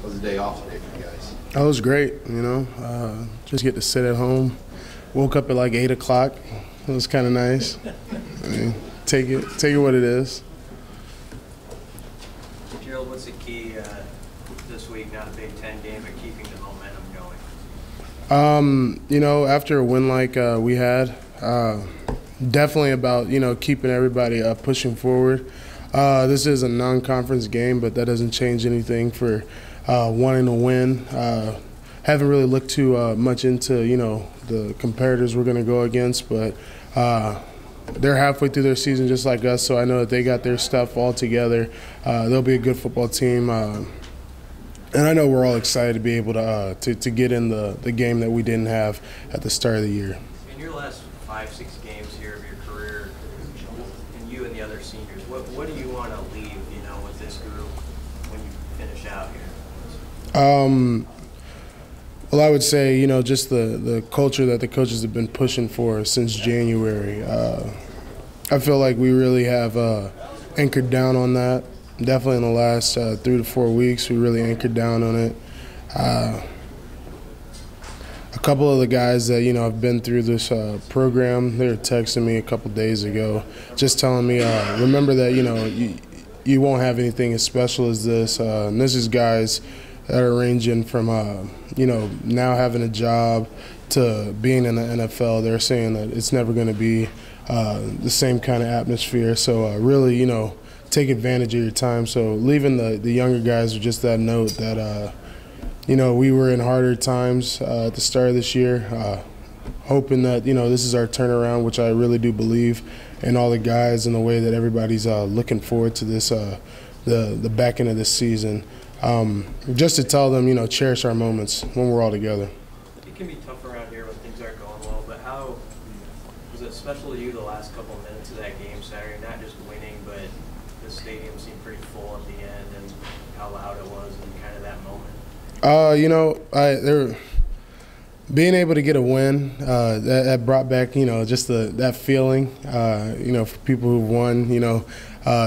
was the day off today for you guys? That was great, just get to sit at home. Woke up at like 8 o'clock. It was kind of nice. I mean, take it what it is. Jerald, what's the key this week, not a Big Ten game, but keeping the momentum going? After a win like we had, definitely about, keeping everybody pushing forward. This is a non-conference game, but that doesn't change anything for wanting to win. Haven't really looked too much into, the comparators we're going to go against, but they're halfway through their season just like us, so I know that they got their stuff all together. They'll be a good football team, and I know we're all excited to be able to get in the game that we didn't have at the start of the year. In your last 5-6 games here of your career, and you and the other seniors, what do you want to leave, with this group when you finish out here? Well, I would say, just the culture that the coaches have been pushing for since January. I feel like we really have anchored down on that. Definitely in the last 3 to 4 weeks, we really anchored down on it. A couple of the guys that, have been through this program, they were texting me a couple days ago, just telling me, remember that, you won't have anything as special as this. And this is guys that are ranging from, now having a job to being in the NFL. They're saying that it's never going to be the same kind of atmosphere. So really, take advantage of your time. So leaving the younger guys with just that note that, we were in harder times at the start of this year, hoping that, this is our turnaround, which I really do believe in all the guys and the way that everybody's looking forward to this, the back end of this season. Just to tell them, cherish our moments when we're all together. It can be tough around here when things aren't going well, but how was it special to you the last couple of minutes of that game Saturday? Not just winning, but the stadium seemed pretty full at the end, and how loud it was, and kind of that moment. Being able to get a win, that brought back, just that feeling, for people who've won,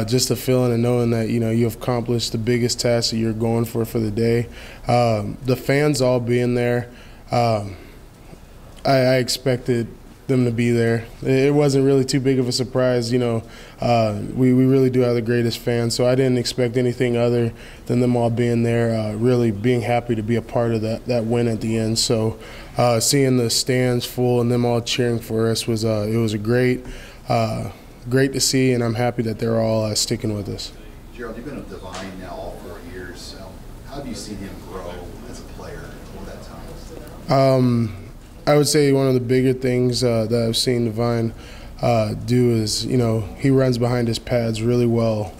just the feeling of knowing that, you've accomplished the biggest task that you're going for the day. The fans all being there, I expected them to be there. It wasn't really too big of a surprise, we really do have the greatest fans, so I didn't expect anything other than them all being there, really being happy to be a part of that win at the end. So seeing the stands full and them all cheering for us was it was a great to see, and I'm happy that they're all sticking with us. Jerald, you've been with Devine now all 4 years. How have you seen him grow as a player over that time? I would say one of the bigger things that I've seen Devine do is, he runs behind his pads really well.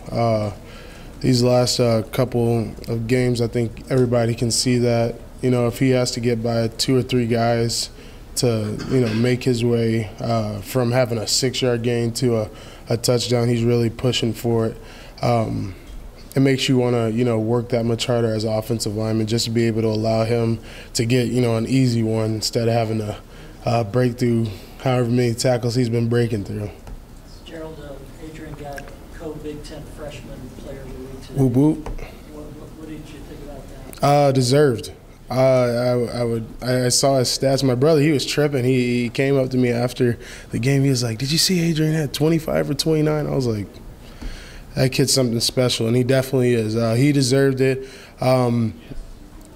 These last couple of games, I think everybody can see that. If he has to get by 2 or 3 guys to, make his way from having a 6-yard gain to a touchdown, he's really pushing for it. It makes you want to, work that much harder as an offensive lineman just to be able to allow him to get, an easy one instead of having to break through however many tackles he's been breaking through. Jerald, Adrian got co-Big Ten freshman player of the week today. Whoop whoop. What did you think about that? Deserved. I saw his stats. My brother, he was tripping. He came up to me after the game. He was like, "Did you see Adrian had 25 or 29?" I was like, that kid's something special, and he definitely is. He deserved it.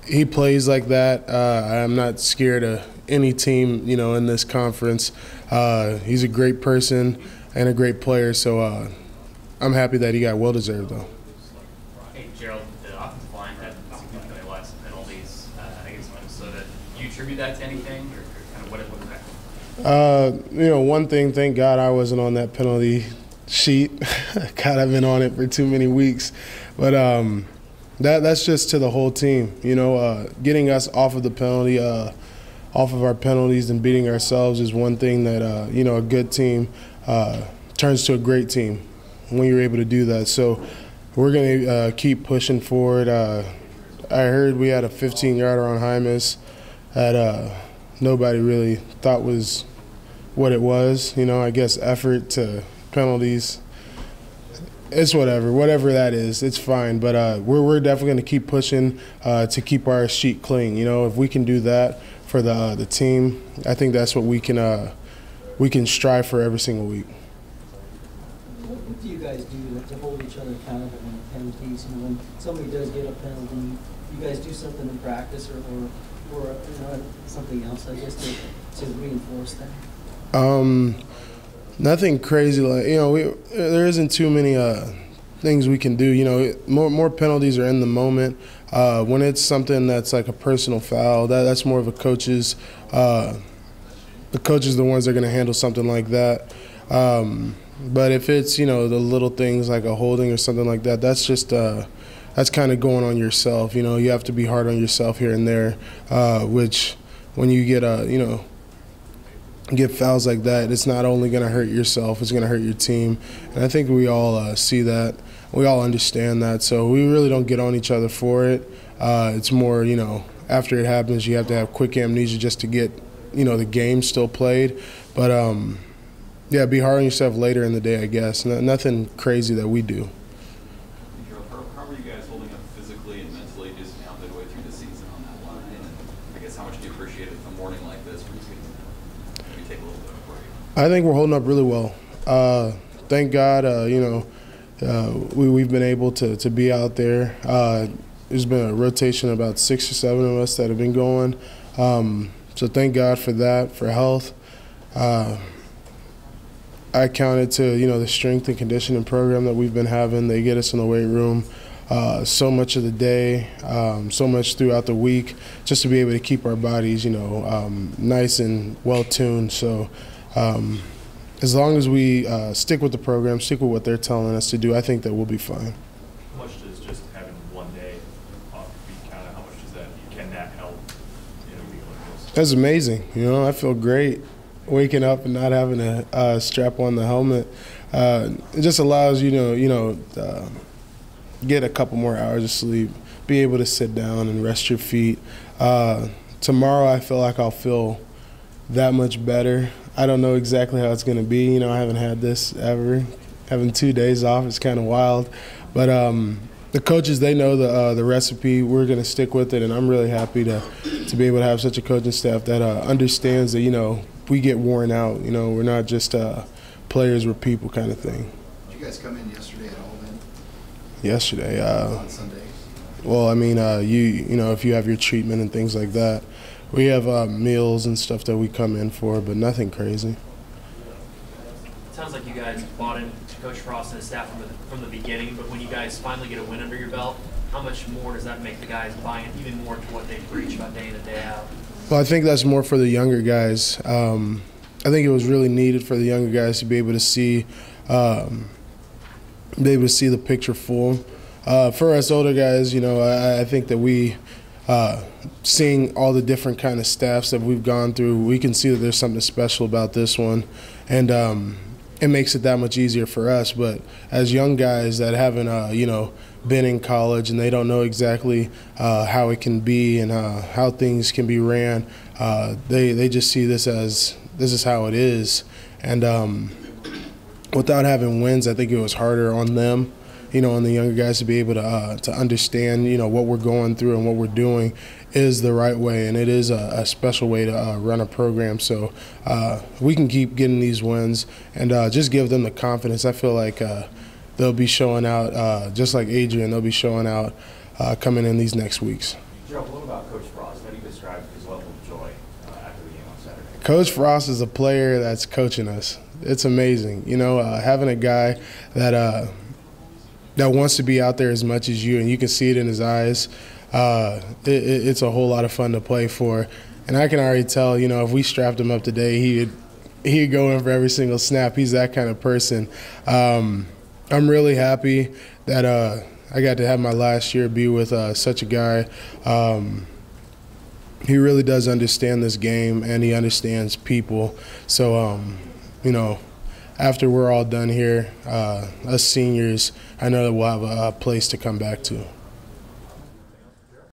He plays like that. I'm not scared of any team, in this conference. He's a great person and a great player, so I'm happy that he got well-deserved, though. Hey, Jerald, the offensive line had significantly less penalties against Minnesota. Do you attribute that to anything, or kind of what it looked like? One thing, thank God I wasn't on that penalty sheet. God, I've been on it for too many weeks. But that's just to the whole team. Getting us off of the penalty, off of our penalties and beating ourselves is one thing that, a good team turns to a great team when you're able to do that. So we're going to keep pushing forward. I heard we had a 15-yarder on Hymas that nobody really thought was what it was. I guess effort to penalties. It's whatever that is, it's fine. But we're definitely going to keep pushing to keep our sheet clean. You know, if we can do that for the team, I think that's what we can strive for every single week. What do you guys do to hold each other accountable when penalties? You know, when somebody does get a penalty, you guys do something in practice or you know, something else, I guess, to reinforce that? Nothing crazy, like, you know, there isn't too many things we can do. You know, more penalties are in the moment. When it's something that's like a personal foul, that's more of a coach's. The coaches are the ones that are going to handle something like that. But if it's, you know, the little things like a holding or something like that, that's just that's kind of going on yourself. You know, you have to be hard on yourself here and there, which when you get you know, get fouls like that, it's not only going to hurt yourself, it's going to hurt your team. And I think we all see that. We all understand that. So we really don't get on each other for it. It's more, you know, after it happens, you have to have quick amnesia just to get, you know, the game still played. But, yeah, be hard on yourself later in the day, I guess. Nothing crazy that we do. How are you guys holding up physically and mentally just now midway through the season on that line? And I guess how much do you appreciate it a morning like this where you can maybe take a little bit of a break? I think we're holding up really well. Thank God, you know, we've been able to be out there. There's been a rotation of about 6 or 7 of us that have been going. So thank God for that, for health. I counted to, you know, the strength and conditioning program that we've been having. They get us in the weight room so much of the day, so much throughout the week, just to be able to keep our bodies, you know, nice and well-tuned. So as long as we stick with the program, stick with what they're telling us to do, I think that we'll be fine. How much does just having one day off be kind of, how much does that, can that help in a week like this? That's amazing. You know, I feel great waking up and not having to strap on the helmet. It just allows you to, get a couple more hours of sleep, be able to sit down and rest your feet. Tomorrow I feel like I'll feel that much better. I don't know exactly how it's going to be. You know, I haven't had this ever. Having 2 days off is kind of wild. But the coaches, they know the recipe. We're going to stick with it, and I'm really happy to be able to have such a coaching staff that understands that, you know, we get worn out. You know, we're not just players, we're people kind of thing. Did you guys come in yesterday at all then? Yesterday. On Sunday? Well, I mean, you know, if you have your treatment and things like that, we have meals and stuff that we come in for, but nothing crazy. It sounds like you guys bought into Coach Frost and his staff from the beginning, but when you guys finally get a win under your belt, how much more does that make the guys buy in even more to what they preach about day in and day out? Well, I think that's more for the younger guys. I think it was really needed for the younger guys to be able to see, the picture full. For us older guys, you know, I think that we, seeing all the different kind of staffs that we've gone through, we can see that there's something special about this one, and it makes it that much easier for us. But as young guys that haven't, you know, been in college and they don't know exactly how it can be and how things can be ran, they just see this as this is how it is. And without having wins, I think it was harder on them, you know, on the younger guys to be able to understand, you know, what we're going through and what we're doing is the right way, and it is a special way to run a program. So we can keep getting these wins and just give them the confidence. I feel like they'll be showing out, just like Adrian, they'll be showing out coming in these next weeks. Jerald, what about Coach Frost? How do you describe his level of joy after the game on Saturday? Coach Frost is a player that's coaching us. It's amazing. You know, having a guy that wants to be out there as much as you, and you can see it in his eyes. It's a whole lot of fun to play for. And I can already tell, you know, if we strapped him up today, he'd go in for every single snap. He's that kind of person. I'm really happy that I got to have my last year be with such a guy. He really does understand this game, and he understands people. So, you know, after we're all done here, us seniors, I know that we'll have a place to come back to.